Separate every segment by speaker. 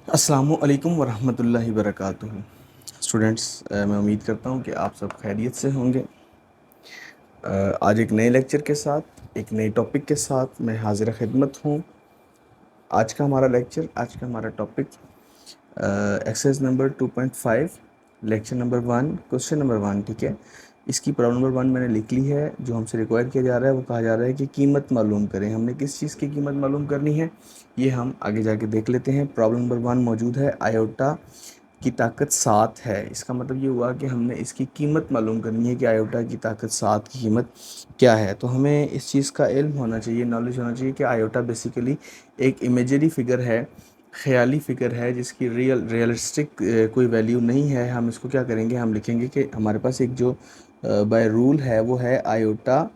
Speaker 1: अस्सलामु अलैकुम वरहमतुल्लाहि वबरकातुहू। स्टूडेंट्स, मैं उम्मीद करता हूँ कि आप सब खैरियत से होंगे। आज एक नए लेक्चर के साथ, एक नए टॉपिक के साथ मैं हाजिर खिदमत हूँ। आज का हमारा topic exercise number 2.5, lecture number 1, question number 1। ठीक है, इसकी प्रॉब्लम नंबर 1 मैंने लिख ली है। जो हमसे रिक्वायर किया जा रहा है वो कहा जा रहा है कि कीमत मालूम करें। हमने किस चीज़ की कीमत मालूम करनी है ये हम आगे जाके देख लेते हैं। प्रॉब्लम नंबर 1 मौजूद है, आयोटा की ताकत 7 है। इसका मतलब ये हुआ कि हमने इसकी कीमत मालूम करनी है कि आयोटा की ताकत 7 की कीमत क्या है। तो हमें इस चीज़ का इल्म होना चाहिए, नॉलेज होना चाहिए कि आयोटा बेसिकली एक इमेजरी फिगर है, ख़याली फ़िगर है जिसकी रियलिस्टिक कोई वैल्यू नहीं है। हम इसको क्या करेंगे, हम लिखेंगे कि हमारे पास एक जो बाय रूल है वो है iota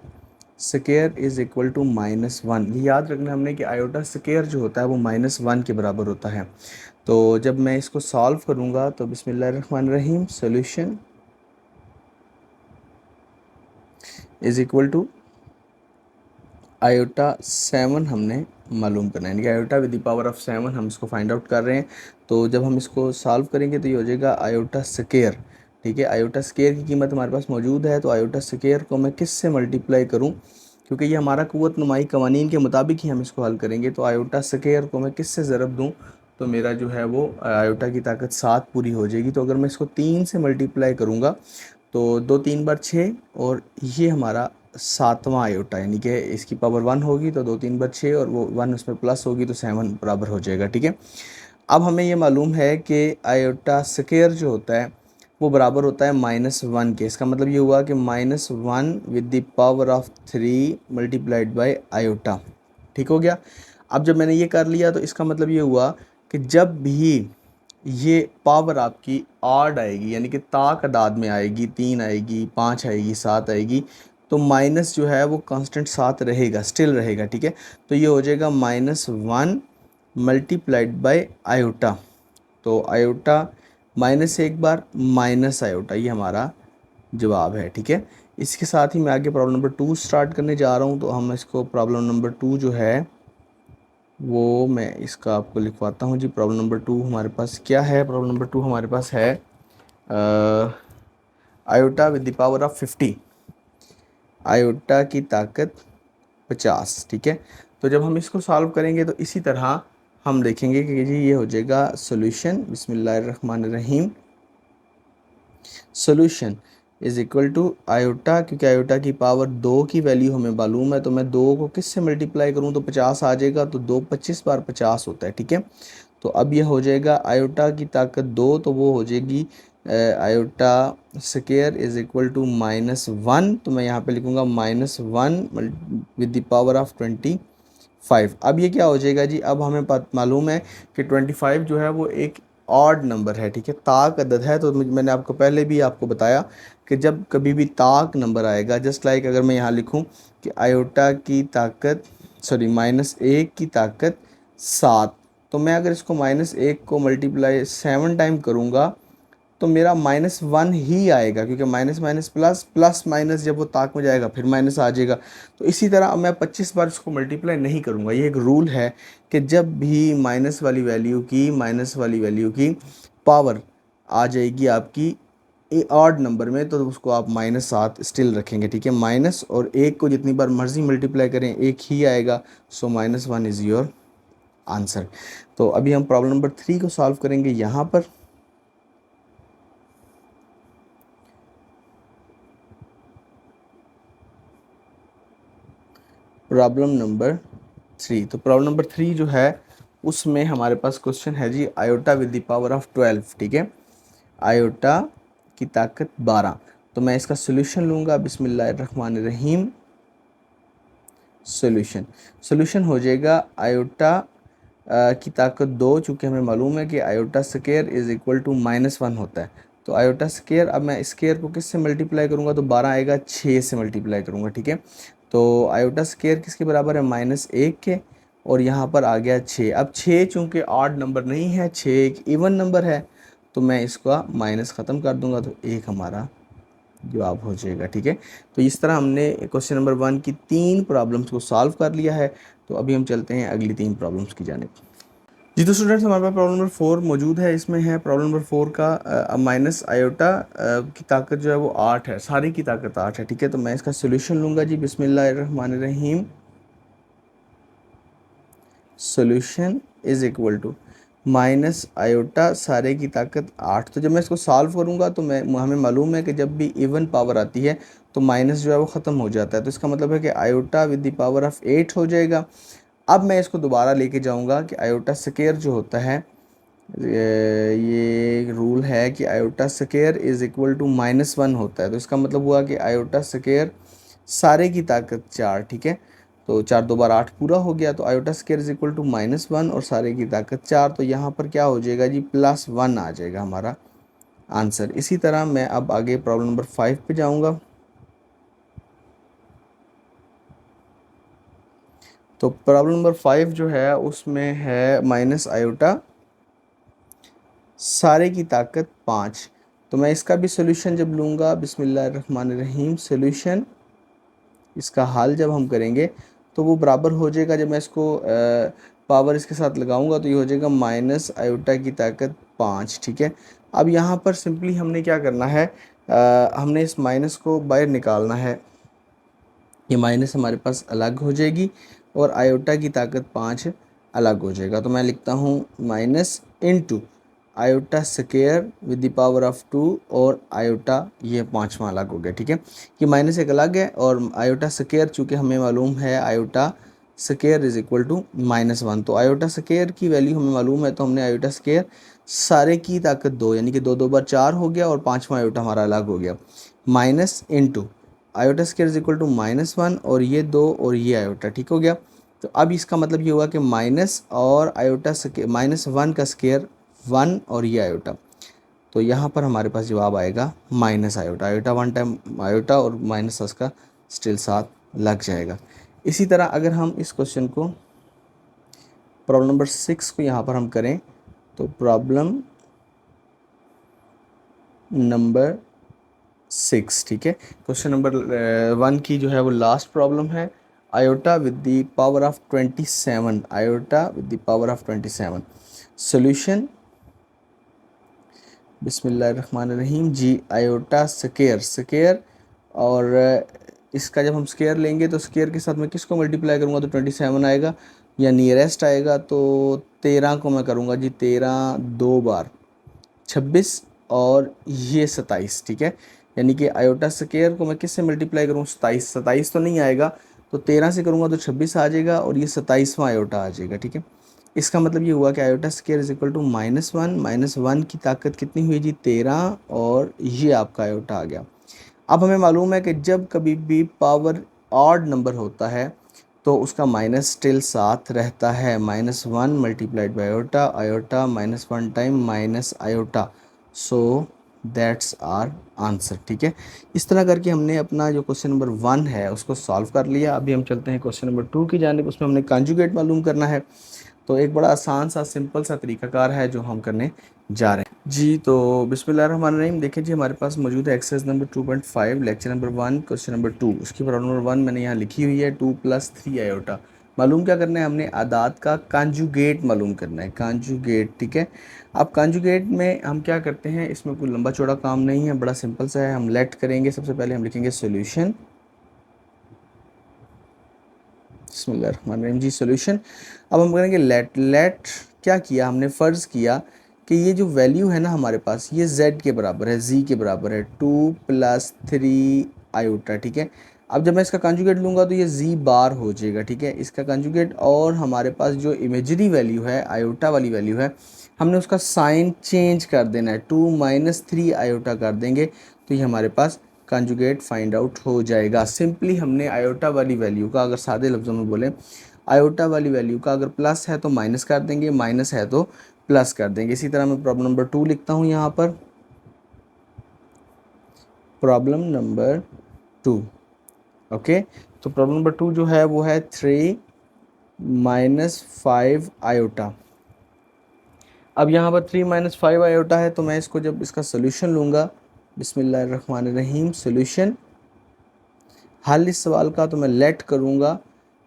Speaker 1: square is equal to -1। ये याद रखना हमने कि आयोटा स्केयर जो होता है वो -1 के बराबर होता है। तो जब मैं इसको सॉल्व करूँगा तो बिस्मिल्लाहिर्रहमानिर्रहीम, solution is equal to iota 7 हमने मालूम करना है, यानी कि iota with the power of 7 हम इसको फाइंड आउट कर रहे हैं। तो जब हम इसको सॉल्व करेंगे तो ये हो जाएगा आयोटा स्केयर। ठीक है, आयोटा स्केयर की कीमत हमारे पास मौजूद है। तो आयोटा स्केयर को मैं किस से मल्टीप्लाई करूं, क्योंकि ये हमारा कुव्वत नुमाई कवानीन के मुताबिक ही हम इसको हल करेंगे। तो आयोटा स्केयर को मैं किस से ज़रब दूं तो मेरा जो है वो आयोटा की ताकत 7 पूरी हो जाएगी। तो अगर मैं इसको 3 से मल्टीप्लाई करूँगा तो 2 3 बार 6, और ये हमारा 7वां आयोटा, यानी कि इसकी पावर 1 होगी तो 2 3 बार 6 और वो 1 उसमें प्लस होगी तो 7 बराबर हो जाएगा। ठीक है, अब हमें ये मालूम है कि आयोटा स्केयर जो होता है वो बराबर होता है -1 के। इसका मतलब ये हुआ कि -1 with the power of 3 multiplied by iota. ठीक हो गया। अब जब मैंने ये कर लिया तो इसका मतलब ये हुआ कि जब भी ये पावर आपकी ऑड आएगी, यानी कि ताक अदाद में आएगी, 3 आएगी, 5 आएगी, 7 आएगी, तो माइनस जो है वो कांस्टेंट 7 रहेगा, स्टिल रहेगा। ठीक है, तो ये हो जाएगा -1 मल्टीप्लाइड बाय आयोटा। तो आयोटा माइनस एक बार माइनस आयोटा, ये हमारा जवाब है। ठीक है, इसके साथ ही मैं आगे प्रॉब्लम नंबर 2 स्टार्ट करने जा रहा हूँ। तो हम इसको प्रॉब्लम नंबर 2 जो है वो मैं इसका आपको लिखवाता हूँ जी। प्रॉब्लम नंबर 2 हमारे पास क्या है? प्रॉब्लम नंबर 2 हमारे पास है iota with the power of 50, iota की ताकत 50। ठीक है, तो जब हम इसको सॉल्व करेंगे तो इसी तरह हम देखेंगे कि जी ये हो जाएगा सोल्यूशन, बिस्मिल्लाहिर्रहमानिर्रहीम, solution is equal to iota, क्योंकि आयोटा की पावर 2 की वैल्यू हमें मालूम है तो मैं 2 को किस से मल्टीप्लाई करूँ तो 50 आ जाएगा। तो 2 25 बार 50 होता है। ठीक है, तो अब यह हो जाएगा आयोटा की ताकत 2, तो वो हो जाएगी iota square is equal to -1। तो मैं यहाँ पे लिखूँगा -1 विद द पावर ऑफ 25। अब ये क्या हो जाएगा जी, अब हमें मालूम है कि 25 जो है वो एक ऑड नंबर है। ठीक है, ताक अदद है। तो मैंने आपको पहले भी आपको बताया कि जब कभी भी ताक नंबर आएगा, जस्ट लाइक अगर मैं यहाँ लिखूँ कि आयोटा की ताकत -1 की ताकत 7, तो मैं अगर इसको -1 को मल्टीप्लाई 7 टाइम करूँगा तो मेरा -1 ही आएगा, क्योंकि minus minus plus, plus minus जब वो ताक में जाएगा फिर माइनस आ जाएगा। तो इसी तरह मैं 25 बार इसको मल्टीप्लाई नहीं करूँगा। ये एक रूल है कि जब भी माइनस वाली वैल्यू की पावर आ जाएगी आपकी ऑड नंबर में तो उसको आप -7 स्टिल रखेंगे। ठीक है, माइनस और 1 को जितनी बार मर्जी मल्टीप्लाई करें 1 ही आएगा। सो -1 इज़ योर आंसर। तो अभी हम प्रॉब्लम नंबर 3 को सॉल्व करेंगे यहाँ पर। प्रॉब्लम नंबर 3, तो प्रॉब्लम नंबर 3 जो है उसमें हमारे पास क्वेश्चन है जी iota with the power of 12। ठीक है, आयोटा की ताकत 12। तो मैं इसका सोल्यूशन लूँगा, बिस्मिल्लाहिर्रहमानिर्रहीम, सोल्यूशन हो जाएगा आयोटा की ताकत 2, चूँकि हमें मालूम है कि iota square is equal to -1 होता है। तो आयोटा स्केयर, अब मैं स्केयर को किस से मल्टीप्लाई करूँगा तो 12 आएगा, 6 से मल्टीप्लाई करूँगा। ठीक है, तो आयोटा स्केयर किसके बराबर है? -1 के, और यहाँ पर आ गया 6। अब 6 चूँकि ऑड नंबर नहीं है, 6 एक इवन नंबर है, तो मैं इसका माइनस ख़त्म कर दूँगा तो 1 हमारा जवाब हो जाएगा। ठीक है, तो इस तरह हमने क्वेश्चन नंबर 1 की 3 प्रॉब्लम्स को सॉल्व कर लिया है। तो अभी हम चलते हैं अगली 3 प्रॉब्लम्स की जानिब। जी तो स्टूडेंट्स हमारे पास प्रॉब्लम नंबर 4 मौजूद है। इसमें है प्रॉब्लम नंबर 4 का माइनस आयोटा की ताकत जो है वो 8 है, सारी की ताकत 8 है। ठीक है, तो मैं इसका सोल्यूशन लूँगा जी। बिस्मिल्लाहिर्रहमानिर्रहीम। Solution is equal to minus iota सारे की ताकत 8। तो जब मैं इसको सॉल्व करूँगा तो मैं हमें मालूम है कि जब भी इवन पावर आती है तो माइनस जो है वो ख़त्म हो जाता है। तो इसका मतलब है कि iota with the power of 8 हो जाएगा। अब मैं इसको दोबारा लेके जाऊँगा कि आयोटा स्क्वायर जो होता है, ये रूल है कि iota square is equal to -1 होता है। तो इसका मतलब हुआ कि आयोटा स्क्वायर सारे की ताकत 4। ठीक है, तो 4 2 बार 8 पूरा हो गया। तो iota square is equal to -1 और सारे की ताकत 4। तो यहाँ पर क्या हो जाएगा जी, +1 आ जाएगा हमारा आंसर। इसी तरह मैं अब आगे प्रॉब्लम नंबर 5 पे जाऊँगा। तो प्रॉब्लम नंबर 5 जो है उसमें है माइनस आयोटा सारे की ताकत 5। तो मैं इसका भी सोल्यूशन जब लूँगा, बिस्मिल्लाहिर्रहमानिर्रहीम, सोल्यूशन, इसका हल जब हम करेंगे तो वो बराबर हो जाएगा। जब मैं इसको पावर इसके साथ लगाऊंगा तो ये हो जाएगा माइनस आयोटा की ताकत 5। ठीक है, अब यहाँ पर सिंपली हमने क्या करना है, हमने इस माइनस को बाहर निकालना है। ये माइनस हमारे पास अलग हो जाएगी और आयोटा की ताकत 5 अलग हो जाएगा। तो मैं लिखता हूँ minus into iota square with the power of 2 और आयोटा ये पाँचवा अलग हो गया। ठीक है, कि माइनस एक अलग है और आयोटा स्क्वायर चूँकि हमें मालूम है iota square is equal to -1। तो आयोटा स्क्वायर की वैल्यू हमें मालूम है, तो हमने आयोटा स्क्वायर सारे की ताकत 2 यानी कि 2 2 बार 4 हो गया और पाँचवा आयोटा हमारा अलग हो गया। Minus into iota square is equal to -1 और ये 2 और ये आयोटा। ठीक हो गया, तो अब इसका मतलब ये हुआ कि माइनस और आयोटा स्क्वायर -1 का स्क्वायर 1 और ये आयोटा। तो यहाँ पर हमारे पास जवाब आएगा minus iota. Iota 1 time iota और माइनस उसका स्टिल साथ लग जाएगा। इसी तरह अगर हम इस क्वेश्चन को प्रॉब्लम नंबर 6 को यहाँ पर हम करें तो प्रॉब्लम नंबर 6, ठीक है, क्वेश्चन नंबर 1 की जो है वो लास्ट प्रॉब्लम है। Iota with the power of 27, iota with the power of 27। Solution, बिस्मिल्लाहिर्रहमानिर्रहीम जी। आयोटा स्क्वायर, स्क्वायर और इसका जब हम स्क्वायर लेंगे तो स्क्वायर के साथ मैं किसको मल्टीप्लाई करूँगा तो 27 आएगा या नियरेस्ट आएगा। तो 13 को मैं करूँगा जी, 13 2 बार 26 और ये 27। ठीक है, यानी कि आयोटा स्क्वायर को मैं किससे मल्टीप्लाई करूँ, 27, 27 तो नहीं आएगा, तो 13 से करूँगा तो 26 आ जाएगा और ये 27वां आयोटा आ जाएगा। ठीक है, इसका मतलब ये हुआ कि iota square is equal to -1, -1 की ताकत कितनी हुई जी, 13 और ये आपका आयोटा आ गया। अब हमें मालूम है कि जब कभी भी पावर ऑड नंबर होता है तो उसका माइनस स्टिल साथ रहता है। -1 multiplied by iota, iota -1 time minus iota. So that's our answer. ठीक है, इस तरह करके हमने अपना जो क्वेश्चन नंबर 1 है उसको सॉल्व कर लिया। अभी हम चलते हैं क्वेश्चन नंबर 2 की जानिब। उसमें हमने कॉन्जुगेट मालूम करना है। तो एक बड़ा आसान सा सिंपल सा तरीकाकार है जो हम करने जा रहे हैं जी। तो बिस्मिल्लाहिर्रहमानिर्रहीम, देखिए जी हमारे पास मौजूद है exercise number 2.5 lecture number 1 question number 2। उसकी प्रॉब्लम नंबर 1 मैंने यहाँ लिखी हुई है 2 + 3 आयोटा। मालूम क्या करना है, हमने आदात का कॉन्जुगेट मालूम करना है, कॉन्जुगेट। ठीक है, अब कॉन्जुगेट में हम क्या करते हैं, इसमें कोई लंबा चौड़ा काम नहीं है, बड़ा सिंपल सा है। हम लेट करेंगे, सबसे पहले हम लिखेंगे सोल्यूशन, बिस्मिल्लाहिर्रहमानिर्रहीम जी, सोल्यूशन। अब हम करेंगे लेट। लेट क्या किया हमने, फ़र्ज़ किया कि ये जो वैल्यू है ना हमारे पास ये z के बराबर है, z के बराबर है 2 + 3 आयोटा। ठीक है, अब जब मैं इसका कंजुगेट लूँगा तो ये z बार हो जाएगा। ठीक है, इसका कंजुगेट, और हमारे पास जो इमेजरी वैल्यू है आयोटा वाली वैल्यू है, हमने उसका साइन चेंज कर देना है, 2 - 3 आयोटा कर देंगे तो ये हमारे पास कंजुगेट फाइंड आउट हो जाएगा। सिंपली हमने आयोटा वाली वैल्यू का, अगर सादे लफ्ज़ों में बोलें, आयोटा वाली वैल्यू का अगर प्लस है तो माइनस कर देंगे, माइनस है तो प्लस कर देंगे। इसी तरह मैं प्रॉब्लम नंबर 2 लिखता हूँ यहाँ पर, प्रॉब्लम नंबर 2। ओके, तो प्रॉब्लम नंबर 2 जो है वो है 3 - 5 आयोटा। अब यहाँ पर 3 - 5 आयोटा है, तो मैं इसको जब इसका सोल्यूशन लूँगा, बिस्मिल्लाहिर्रहमानिर्रहीम, सोल्यूशन, हल इस सवाल का, तो मैं लेट करूँगा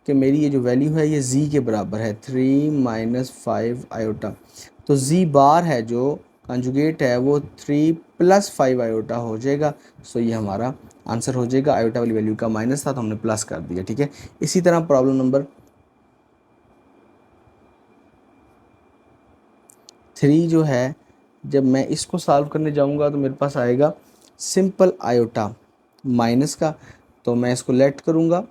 Speaker 1: कि मेरी ये जो वैल्यू है ये z के बराबर है 3 माइनस 5 आयोटा, तो z बार है जो कंजुगेट है वो 3 प्लस 5 आयोटा हो जाएगा। सो ये हमारा आंसर हो जाएगा। आयोटा वाली वैल्यू का माइनस था तो हमने प्लस कर दिया, ठीक है। इसी तरह प्रॉब्लम नंबर 3 जो है, जब मैं इसको सॉल्व करने जाऊंगा तो मेरे पास आएगा सिंपल आयोटा माइनस का, तो मैं इसको लेट करूंगा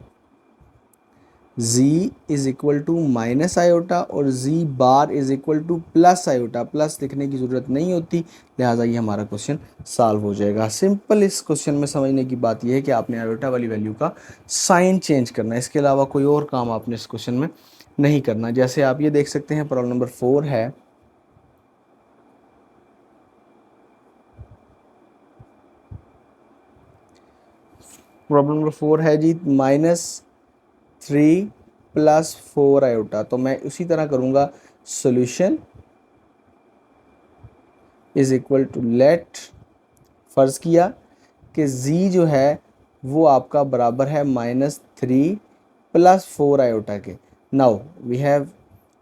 Speaker 1: z is equal to minus iota और z bar is equal to plus iota. Plus लिखने की ज़रूरत नहीं होती, लिहाजा ये हमारा क्वेश्चन सॉल्व हो जाएगा। सिंपल इस क्वेश्चन में समझने की बात यह है कि आपने आयोटा वाली वैल्यू का साइन चेंज करना है, इसके अलावा कोई और काम आपने इस क्वेश्चन में नहीं करना। जैसे आप ये देख सकते हैं प्रॉब्लम नंबर 4 है, प्रॉब्लम नंबर 4 है जी -3 प्लस 4 आयोटा। तो मैं उसी तरह करूँगा, solution is equal to let, फ़र्ज़ किया कि z जो है वो आपका बराबर है -3 प्लस 4 आयोटा के। Now we have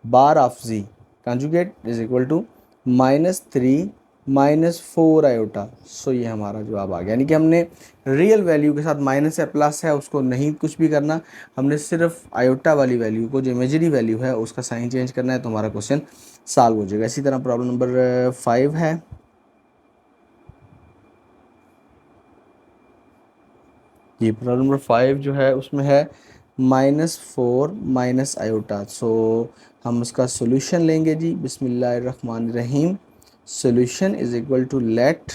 Speaker 1: bar of z conjugate is equal to -3 -4 iota. So ये हमारा जवाब आ गया, यानी कि हमने रियल वैल्यू के साथ माइनस है प्लस है उसको नहीं कुछ भी करना, हमने सिर्फ आयोटा वाली वैल्यू को जो इमेजरी वैल्यू है उसका साइन चेंज करना है, तो हमारा क्वेश्चन सॉल्व हो जाएगा। इसी तरह प्रॉब्लम नंबर 5 है, ये प्रॉब्लम नंबर 5 जो है उसमें है -4 माइनस आयोटा। सो हम उसका सोल्यूशन लेंगे जी, बिस्मिल्लाहिर्रहमानिर्रहीम। Solution is equal to let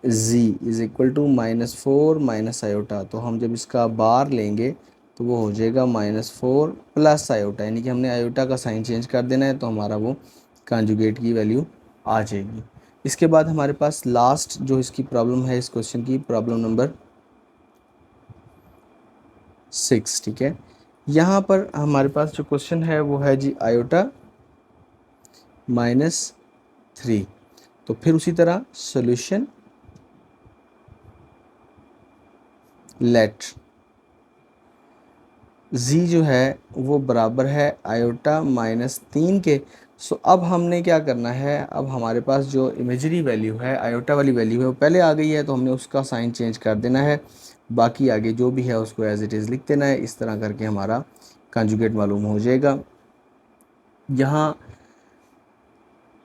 Speaker 1: z is equal to -4 minus iota. तो हम जब इसका बार लेंगे तो वो हो जाएगा -4 प्लस आयोटा, यानी कि हमने आयोटा का साइन चेंज कर देना है, तो हमारा वो कंजुगेट की वैल्यू आ जाएगी। इसके बाद हमारे पास लास्ट जो इसकी प्रॉब्लम है इस क्वेश्चन की, प्रॉब्लम नंबर 6, ठीक है। यहाँ पर हमारे पास जो क्वेश्चन है वो है जी आयोटा -3। तो फिर उसी तरह सॉल्यूशन लेट z जो है वो बराबर है आयोटा -3 के। सो अब हमने क्या करना है, अब हमारे पास जो इमेजरी वैल्यू है आयोटा वाली वैल्यू है वो पहले आ गई है, तो हमने उसका साइन चेंज कर देना है, बाकी आगे जो भी है उसको एज इट इज़ लिख देना है। इस तरह करके हमारा कंजुगेट मालूम हो जाएगा। यहाँ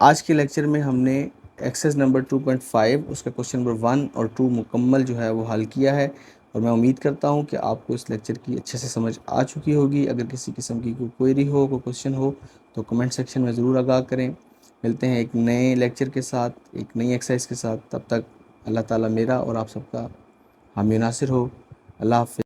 Speaker 1: आज के लेक्चर में हमने एक्सरसाइज नंबर 2.5 उसका क्वेश्चन नंबर 1 और 2 मुकम्मल जो है वो हल किया है, और मैं उम्मीद करता हूँ कि आपको इस लेक्चर की अच्छे से समझ आ चुकी होगी। अगर किसी किस्म की कोई क्वेरी हो, कोई क्वेश्चन हो, तो कमेंट सेक्शन में ज़रूर आगाह करें। मिलते हैं एक नए लेक्चर के साथ, एक नई एक्सरसाइज के साथ। तब तक अल्लाह ताला मेरा और आप सबका हामी नासिर हो। अल्लाह हाफ़िज़।